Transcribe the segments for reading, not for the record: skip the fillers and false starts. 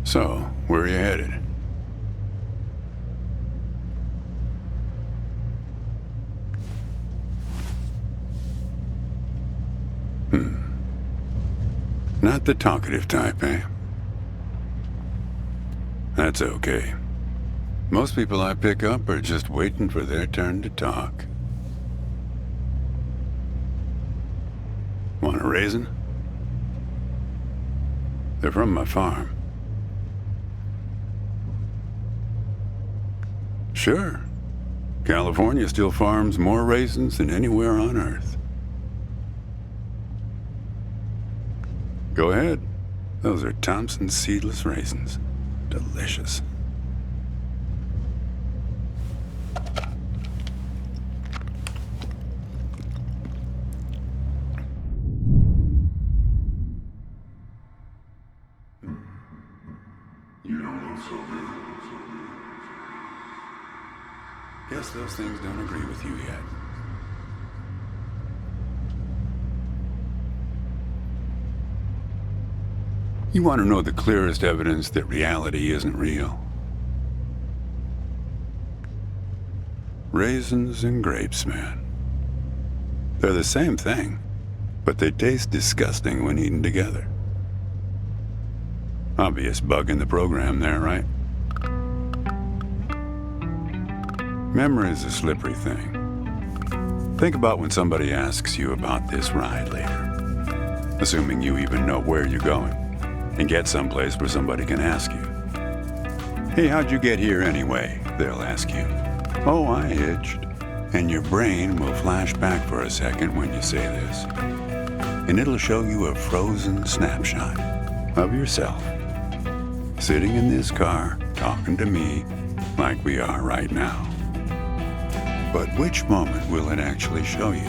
So, where are you headed? Not the talkative type, eh? That's okay. Most people I pick up are just waiting for their turn to talk. Want a raisin? They're from my farm. Sure. California still farms more raisins than anywhere on Earth. Go ahead. Those are Thompson's seedless raisins. Delicious. You don't look so good. Guess those things don't agree with you yet. You want to know the clearest evidence that reality isn't real? Raisins and grapes, man. They're the same thing, but they taste disgusting when eaten together. Obvious bug in the program there, right? Memory is a slippery thing. Think about when somebody asks you about this ride later, assuming you even know where you're going, and get someplace where somebody can ask you. Hey, how'd you get here anyway? They'll ask you. Oh, I hitched. And your brain will flash back for a second when you say this. And it'll show you a frozen snapshot of yourself, sitting in this car, talking to me like we are right now. But which moment will it actually show you?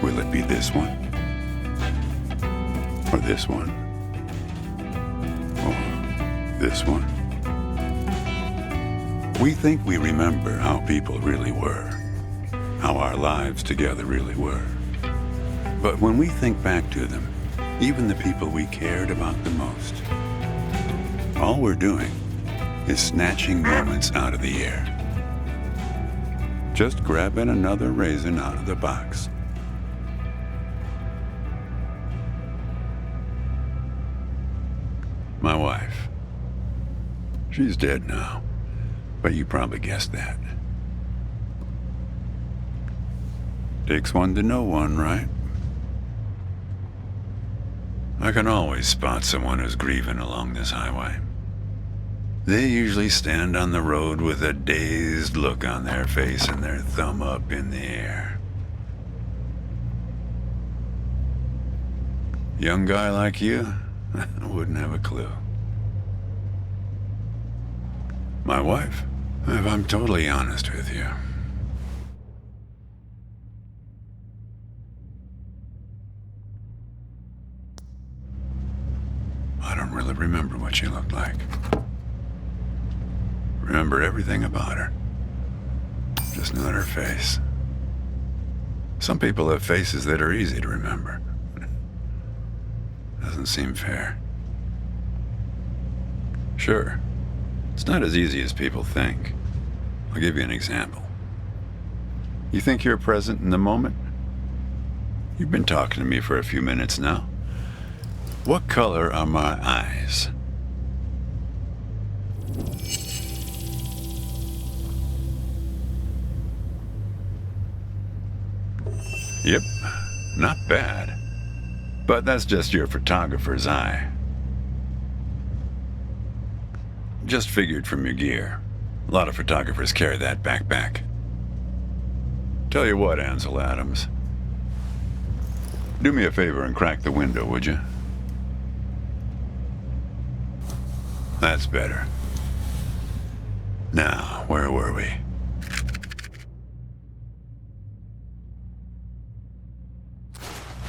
Will it be this one? Or this one? Or this one? We think we remember how people really were, how our lives together really were. But when we think back to them, even the people we cared about the most, all we're doing is snatching moments out of the air. Just grabbing another raisin out of the box. My wife. She's dead now, but you probably guessed that. Takes one to know one, right? I can always spot someone who's grieving along this highway. They usually stand on the road with a dazed look on their face and their thumb up in the air. Young guy like you, I wouldn't have a clue. My wife, if I'm totally honest with you, I don't really remember what she looked like. Remember everything about her. Just not her face. Some people have faces that are easy to remember. Doesn't seem fair. Sure, it's not as easy as people think. I'll give you an example. You think you're present in the moment? You've been talking to me for a few minutes now. What color are my eyes? Yep, not bad. But that's just your photographer's eye. Just figured from your gear. A lot of photographers carry that backpack. Tell you what, Ansel Adams. Do me a favor and crack the window, would you? That's better. Now, where were we?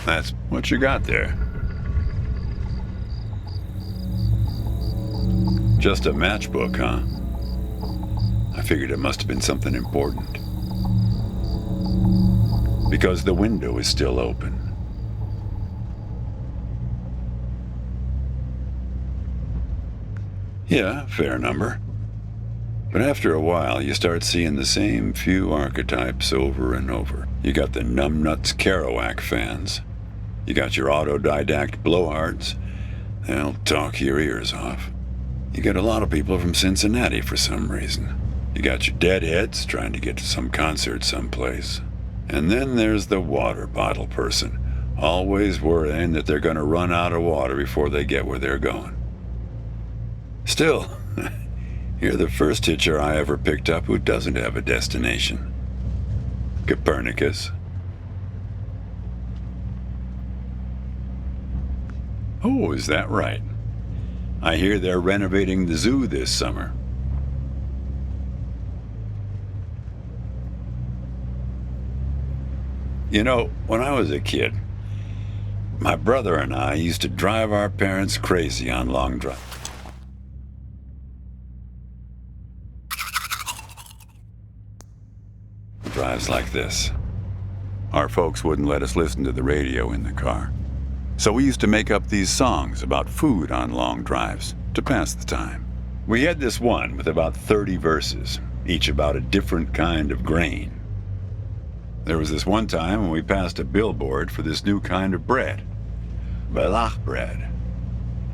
That's what you got there. Just a matchbook, huh? I figured it must have been something important. Because the window is still open. Yeah, fair number. But after a while, you start seeing the same few archetypes over and over. You got the numbnuts Kerouac fans. You got your autodidact blowhards. They'll talk your ears off. You get a lot of people from Cincinnati for some reason. You got your deadheads trying to get to some concert someplace. And then there's the water bottle person, always worrying that they're going to run out of water before they get where they're going. Still, you're the first hitcher I ever picked up who doesn't have a destination. Copernicus. Oh, is that right? I hear they're renovating the zoo this summer. You know, when I was a kid, my brother and I used to drive our parents crazy on long drives. Drives like this. Our folks wouldn't let us listen to the radio in the car. So we used to make up these songs about food on long drives to pass the time. We had this one with about 30 verses, each about a different kind of grain. There was this one time when we passed a billboard for this new kind of bread. Balach bread.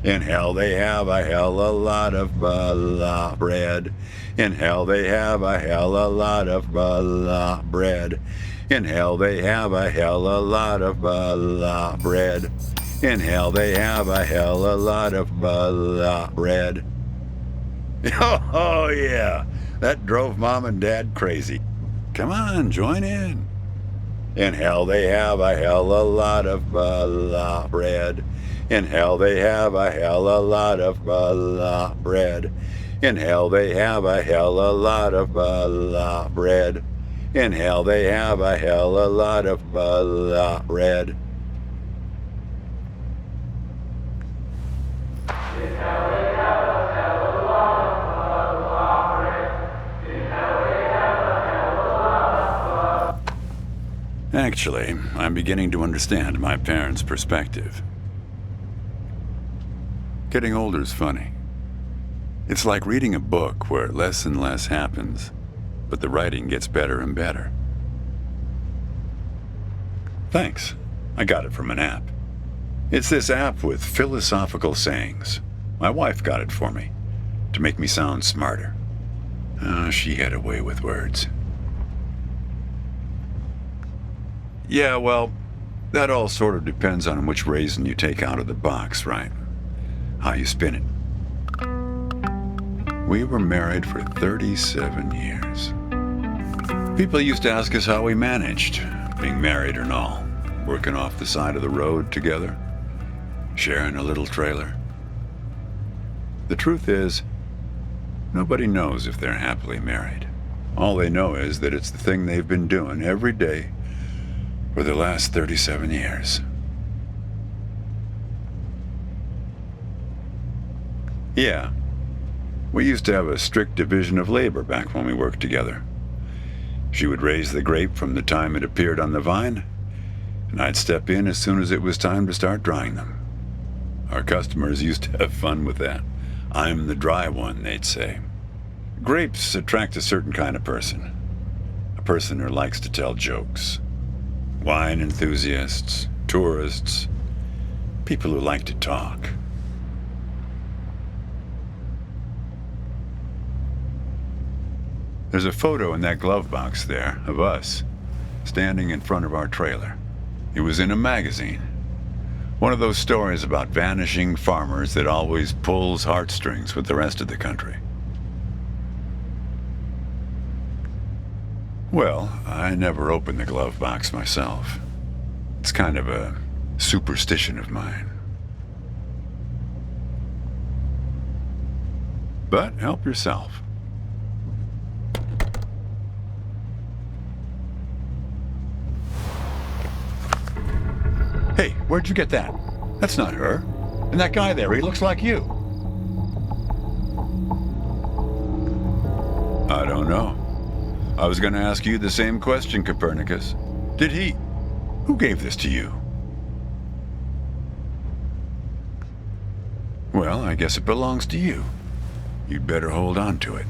In hell they have a hell a lot of balach bread. In hell they have a hell a lot of balach bread. In hell they have a hell a lot of balach bread. In hell they have a hell a lot of balach bread. Oh yeah, that drove Mom and Dad crazy. Come on, join in. In hell they have a hell a lot of balach bread. In hell they have a hell a lot of balach bread. In hell they have a hell a lot of balach bread. In hell they have a hell a lot of balach bread. Actually, I'm beginning to understand my parents' perspective. Getting older's funny. It's like reading a book where less and less happens, but the writing gets better and better. Thanks. I got it from an app. It's this app with philosophical sayings. My wife got it for me, to make me sound smarter. She had a way with words. Yeah, well, that all sort of depends on which raisin you take out of the box, right? How you spin it. We were married for 37 years. People used to ask us how we managed, being married and all, working off the side of the road together, sharing a little trailer. The truth is, nobody knows if they're happily married. All they know is that it's the thing they've been doing every day for the last 37 years. Yeah, we used to have a strict division of labor back when we worked together. She would raise the grape from the time it appeared on the vine, and I'd step in as soon as it was time to start drying them. Our customers used to have fun with that. I'm the dry one, they'd say. Grapes attract a certain kind of person. A person who likes to tell jokes. Wine enthusiasts, tourists, people who like to talk. There's a photo in that glove box there of us, standing in front of our trailer. It was in a magazine. One of those stories about vanishing farmers that always pulls heartstrings with the rest of the country. Well, I never opened the glove box myself. It's kind of a superstition of mine. But help yourself. Hey, where'd you get that? That's not her. And that guy there, he looks like you. I don't know. I was going to ask you the same question, Copernicus. Did he? Who gave this to you? Well, I guess it belongs to you. You'd better hold on to it.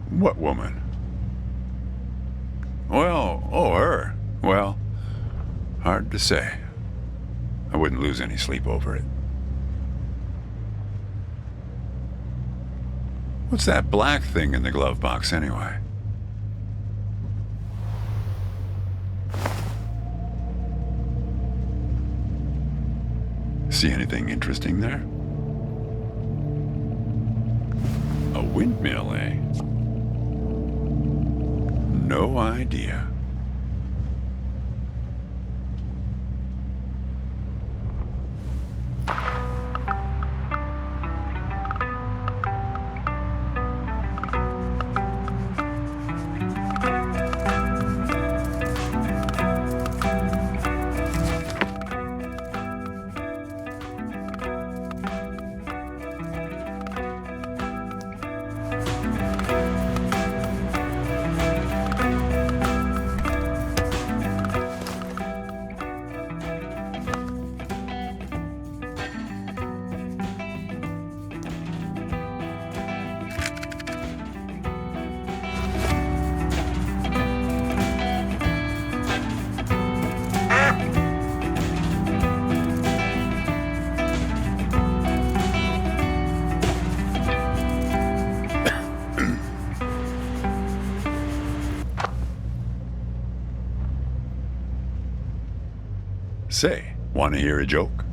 What woman? Well, oh, her. Well, hard to say. I wouldn't lose any sleep over it. What's that black thing in the glove box, anyway? See anything interesting there? A windmill, eh? No idea. Say, want to hear a joke?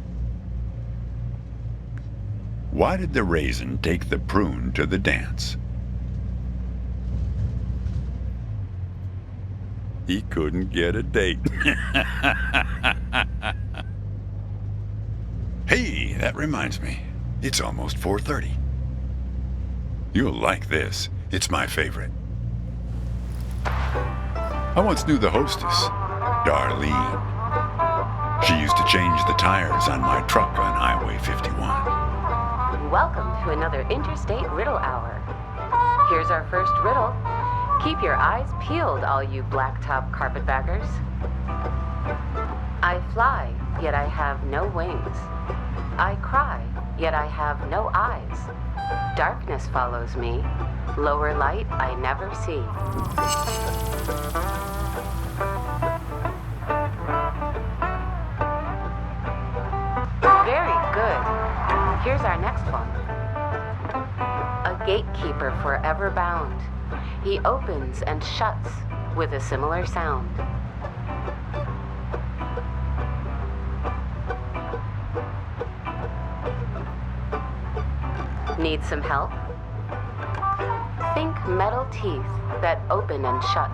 Why did the raisin take the prune to the dance? He couldn't get a date. Hey, that reminds me. It's almost 4:30. You'll like this. It's my favorite. I once knew the hostess, Darlene. She used to change the tires on my truck on Highway 51. Welcome to another Interstate Riddle Hour. Here's our first riddle. Keep your eyes peeled, all you blacktop carpetbaggers. I fly, yet I have no wings. I cry, yet I have no eyes. Darkness follows me. Lower light I never see. Very good. Here's our next one. A gatekeeper forever bound. He opens and shuts with a similar sound. Need some help? Think metal teeth that open and shut.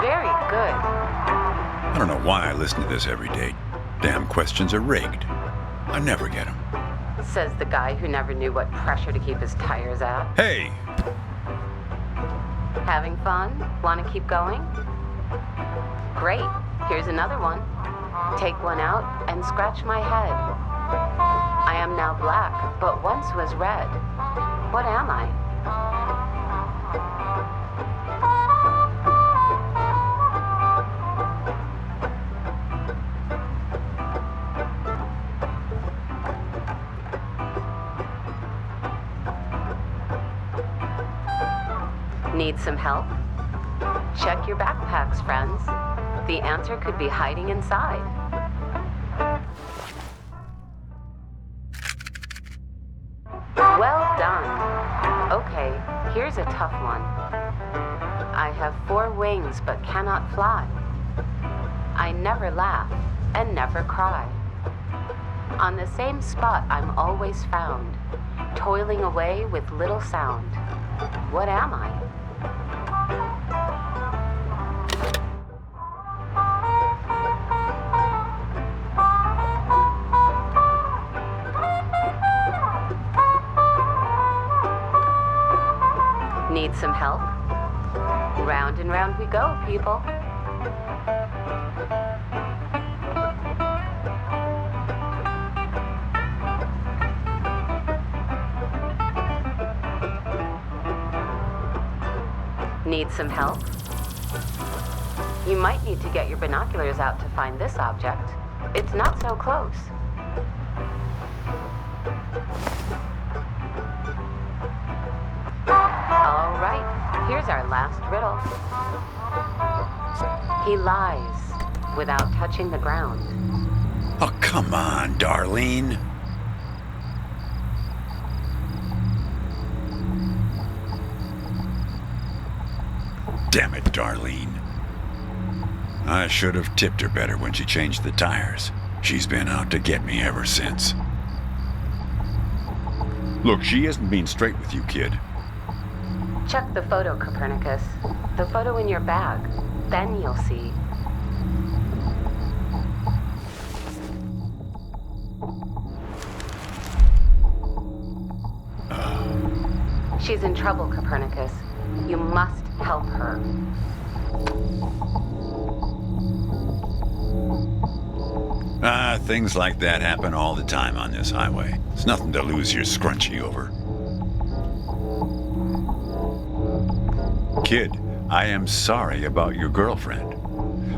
Very good. I don't know why I listen to this every day. Damn questions are rigged. I never get them. Says the guy who never knew what pressure to keep his tires at. Hey! Having fun? Want to keep going? Great. Here's another one. Take one out and scratch my head. I am now black, but once was red. What am I? Need some help? Check your backpacks, friends. The answer could be hiding inside. Well done. Okay, here's a tough one. I have 4 wings but cannot fly. I never laugh and never cry. On the same spot I'm always found, toiling away with little sound. What am I? Need some help? Round and round we go, people. Need some help? You might need to get your binoculars out to find this object. It's not so close. All right, here's our last riddle. He lies without touching the ground. Oh, come on, Darlene. Damn it, Darlene. I should have tipped her better when she changed the tires. She's been out to get me ever since. Look, she isn't being straight with you, kid. Check the photo, Copernicus. The photo in your bag. Then you'll see. She's in trouble, Copernicus. You must help her. Things like that happen all the time on this highway. It's nothing to lose your scrunchie over. Kid, I am sorry about your girlfriend,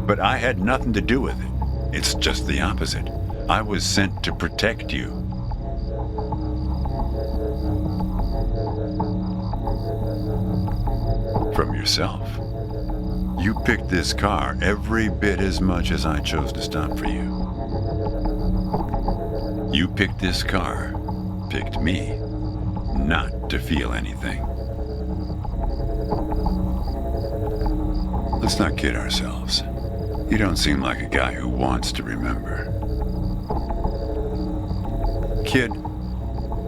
but I had nothing to do with it. It's just the opposite. I was sent to protect you. From yourself. You picked this car every bit as much as I chose to stop for you. You picked this car, picked me, not to feel anything. Let's not kid ourselves. You don't seem like a guy who wants to remember. Kid,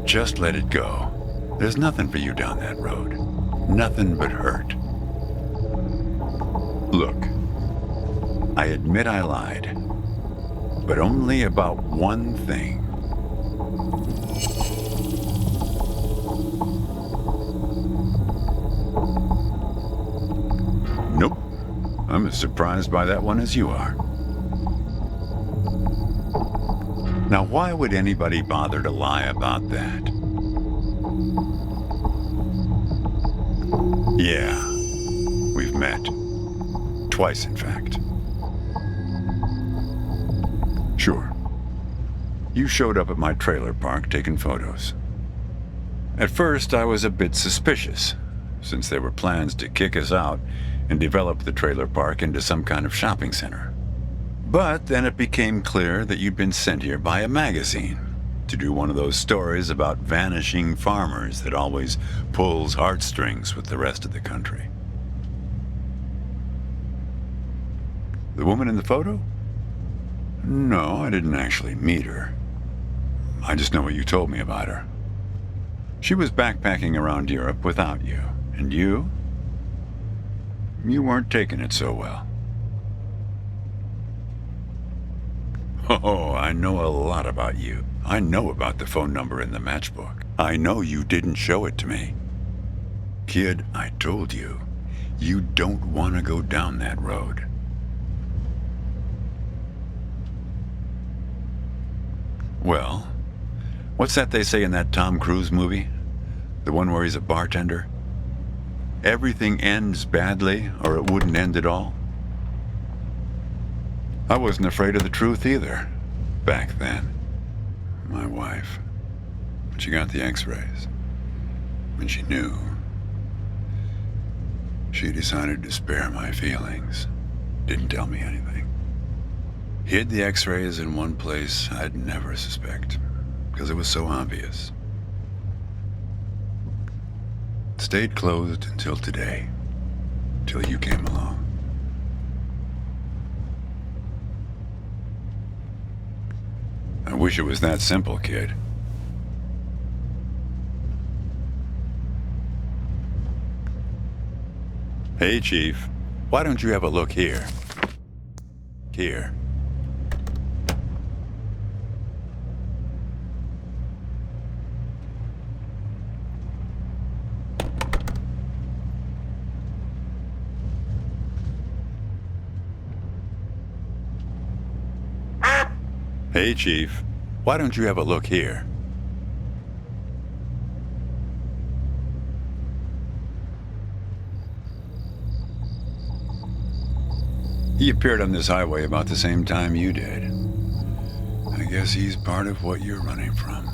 just let it go. There's nothing for you down that road. Nothing but hurt. Look, I admit I lied, but only about one thing. Nope, I'm as surprised by that one as you are. Now, why would anybody bother to lie about that? Yeah, we've met. Twice, in fact. Sure. You showed up at my trailer park taking photos. At first, I was a bit suspicious, since there were plans to kick us out and develop the trailer park into some kind of shopping center. But then it became clear that you'd been sent here by a magazine to do one of those stories about vanishing farmers that always pulls heartstrings with the rest of the country. The woman in the photo? No, I didn't actually meet her. I just know what you told me about her. She was backpacking around Europe without you. And you? You weren't taking it so well. Oh, I know a lot about you. I know about the phone number in the matchbook. I know you didn't show it to me. Kid, I told you, you don't want to go down that road. Well, what's that they say in that Tom Cruise movie? The one where he's a bartender? Everything ends badly, or it wouldn't end at all. I wasn't afraid of the truth either, back then. My wife, when she got the x-rays, when she knew, she decided to spare my feelings. Didn't tell me anything. Hid the x-rays in one place I'd never suspect, because it was so obvious. Stayed closed until today, till you came along. I wish it was that simple, kid. Hey, Chief. Why don't you have a look here? Here. Hey, Chief. Why don't you have a look here? He appeared on this highway about the same time you did. I guess he's part of what you're running from.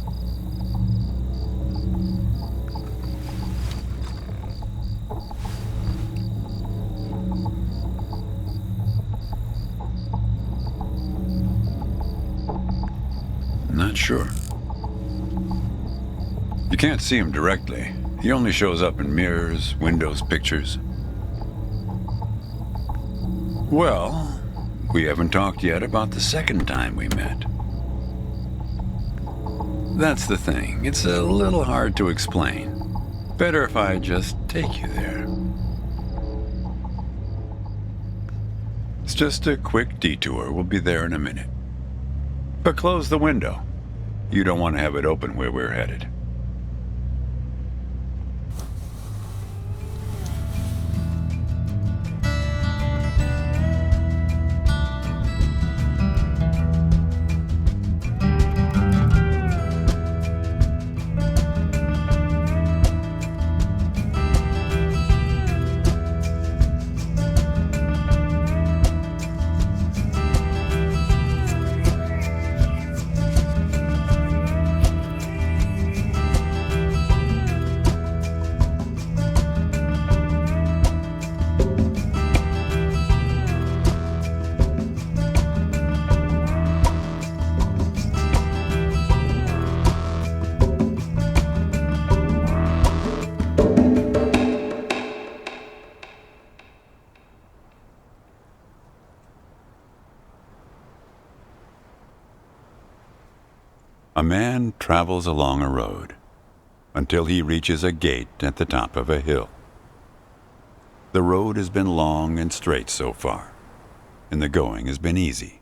Not sure. You can't see him directly. He only shows up in mirrors, windows, pictures. Well, we haven't talked yet about the second time we met. That's the thing. It's a little hard to explain. Better if I just take you there. It's just a quick detour. We'll be there in a minute. But close the window. You don't want to have it open where we're headed. A man travels along a road until he reaches a gate at the top of a hill. The road has been long and straight so far, and the going has been easy.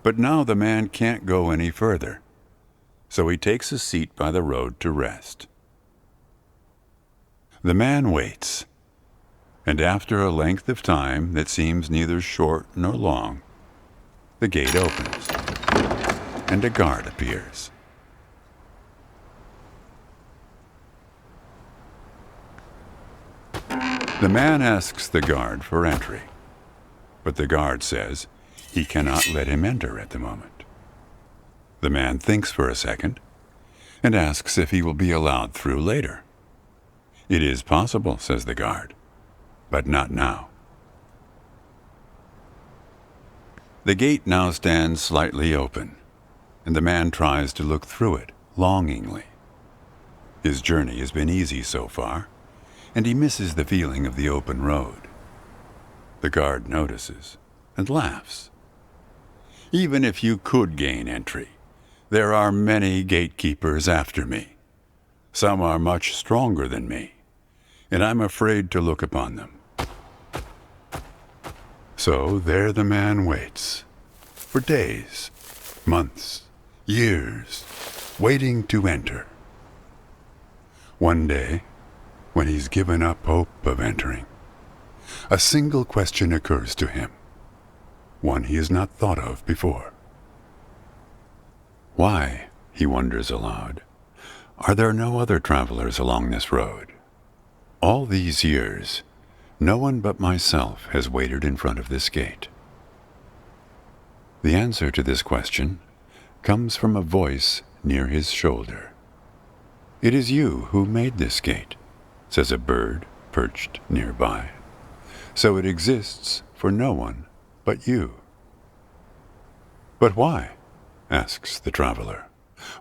But now the man can't go any further, so he takes a seat by the road to rest. The man waits, and after a length of time that seems neither short nor long, the gate opens, and a guard appears. The man asks the guard for entry, but the guard says he cannot let him enter at the moment. The man thinks for a second and asks if he will be allowed through later. It is possible, says the guard, but not now. The gate now stands slightly open, and the man tries to look through it longingly. His journey has been easy so far, and he misses the feeling of the open road. The guard notices and laughs. Even if you could gain entry, there are many gatekeepers after me. Some are much stronger than me, and I'm afraid to look upon them. So there the man waits, for days, months, years, waiting to enter. One day, when he's given up hope of entering, a single question occurs to him, one he has not thought of before. Why, he wonders aloud, are there no other travelers along this road? All these years, no one but myself has waited in front of this gate. The answer to this question comes from a voice near his shoulder. It is you who made this gate, says a bird perched nearby. So it exists for no one but you. But why? Asks the traveler.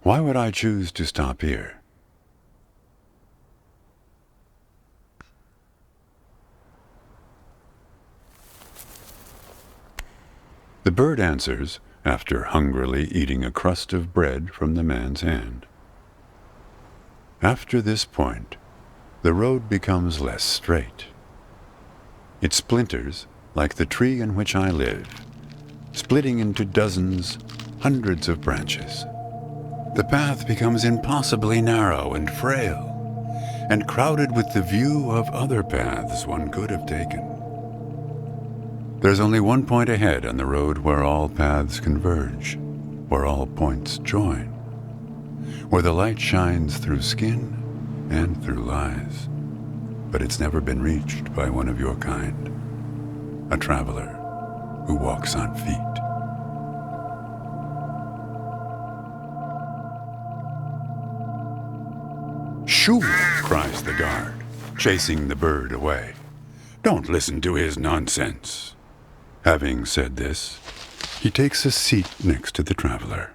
Why would I choose to stop here? The bird answers after hungrily eating a crust of bread from the man's hand. After this point, the road becomes less straight. It splinters like the tree in which I live, splitting into dozens, hundreds of branches. The path becomes impossibly narrow and frail, and crowded with the view of other paths one could have taken. There's only one point ahead on the road where all paths converge, where all points join, where the light shines through skin and through lies. But it's never been reached by one of your kind, a traveler who walks on feet. "Shoo!" cries the guard, chasing the bird away. "Don't listen to his nonsense." Having said this, he takes a seat next to the traveler,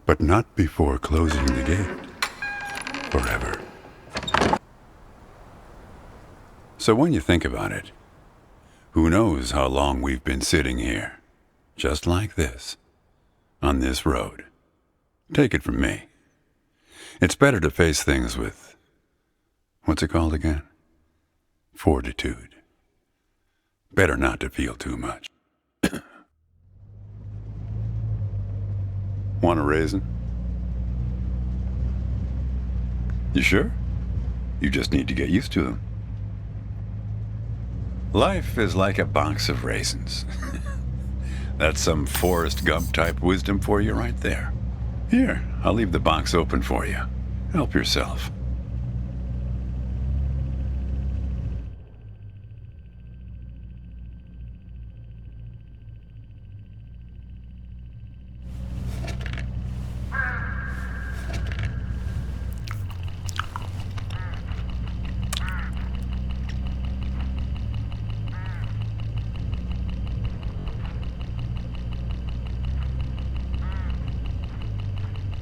but not before closing the gate forever. So when you think about it, who knows how long we've been sitting here, just like this, on this road. Take it from me. It's better to face things with, what's it called again? Fortitude. Better not to feel too much. Want a raisin? You sure? You just need to get used to them. Life is like a box of raisins. That's some Forrest Gump type wisdom for you right there. Here, I'll leave the box open for you. Help yourself.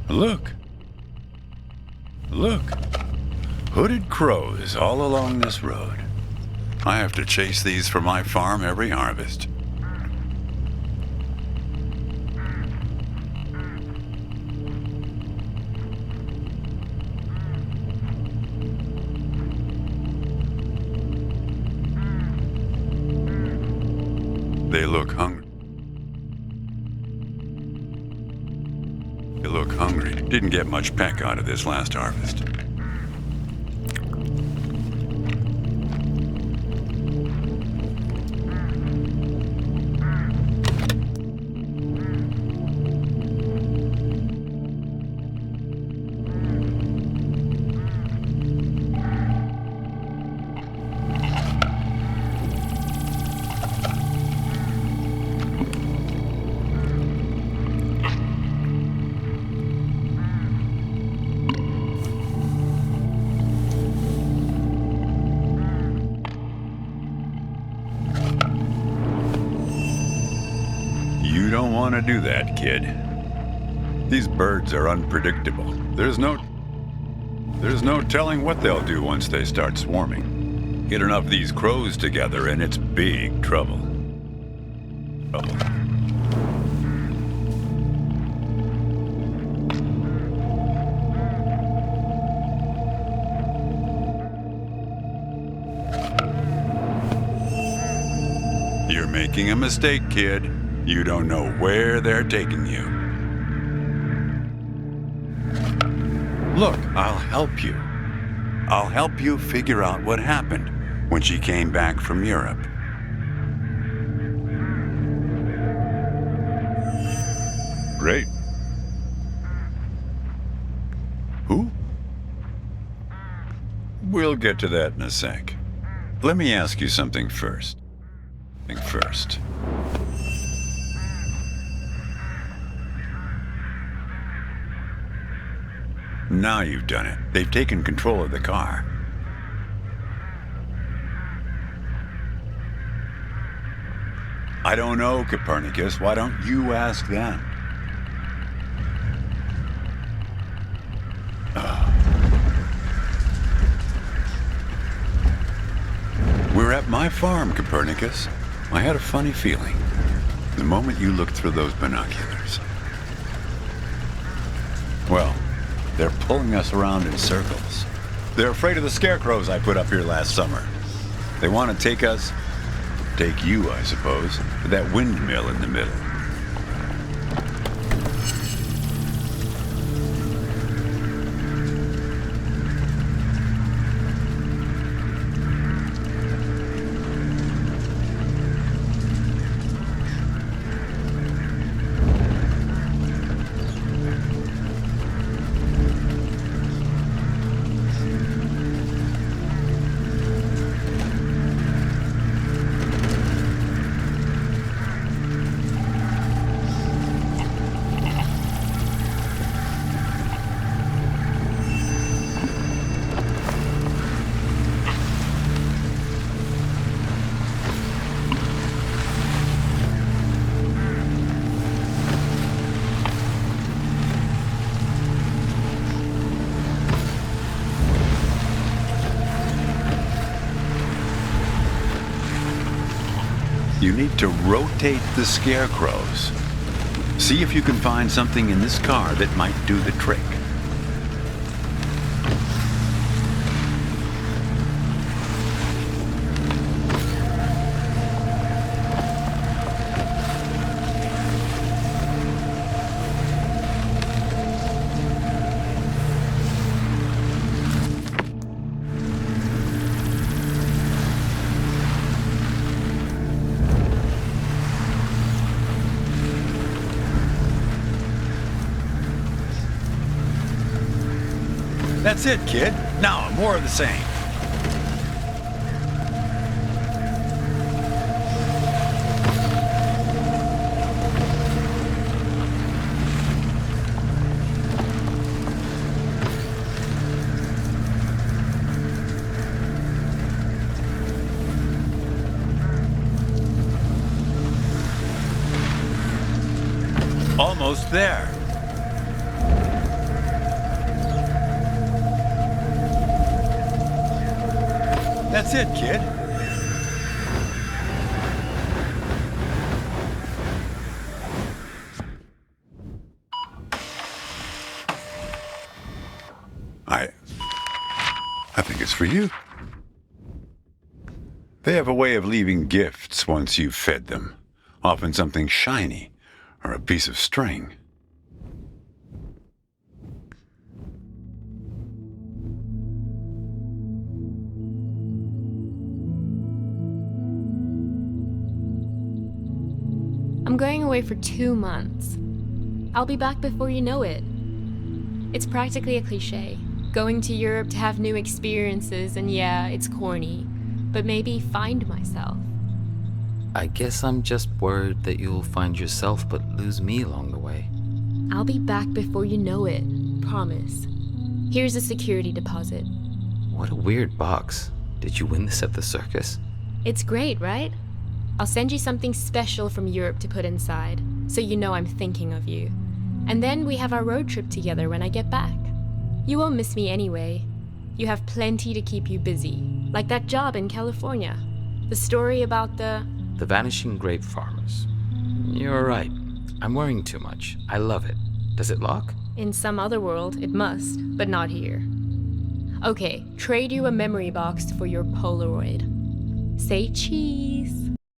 Look! Look! Hooded crows all along this road. I have to chase these for my farm every harvest. They look hungry. They look hungry. Didn't get much peck out of this last harvest. You don't want to do that, kid. These birds are unpredictable. There's no telling what they'll do once they start swarming. Get enough of these crows together and it's big trouble. You're making a mistake, kid. You don't know where they're taking you. Look, I'll help you. I'll help you figure out what happened when she came back from Europe. Great. Who? We'll get to that in a sec. Let me ask you something first. Now you've done it. They've taken control of the car. I don't know, Copernicus. Why don't you ask them? We're at my farm, Copernicus. I had a funny feeling. The moment you look through those binoculars, well, they're pulling us around in circles. They're afraid of the scarecrows I put up here last summer. They want to take you, I suppose, to that windmill in the middle. You need to rotate the scarecrows. See if you can find something in this car that might do the trick. That's it, kid. Now, more of the same. Almost there. That's it, kid. I think it's for you. They have a way of leaving gifts once you've fed them. Often something shiny or a piece of string. I'm going away for 2 months. I'll be back before you know it. It's practically a cliche. Going to Europe to have new experiences, and yeah, it's corny, but maybe find myself. I guess I'm just worried that you'll find yourself but lose me along the way. I'll be back before you know it. Promise. Here's a security deposit. What a weird box. Did you win this at the circus? It's great, right? I'll send you something special from Europe to put inside, so you know I'm thinking of you. And then we have our road trip together when I get back. You won't miss me anyway. You have plenty to keep you busy, like that job in California. The story about the vanishing grape farmers. You're right. I'm worrying too much. I love it. Does it lock? In some other world, it must, but not here. Okay, trade you a memory box for your Polaroid. Say cheese.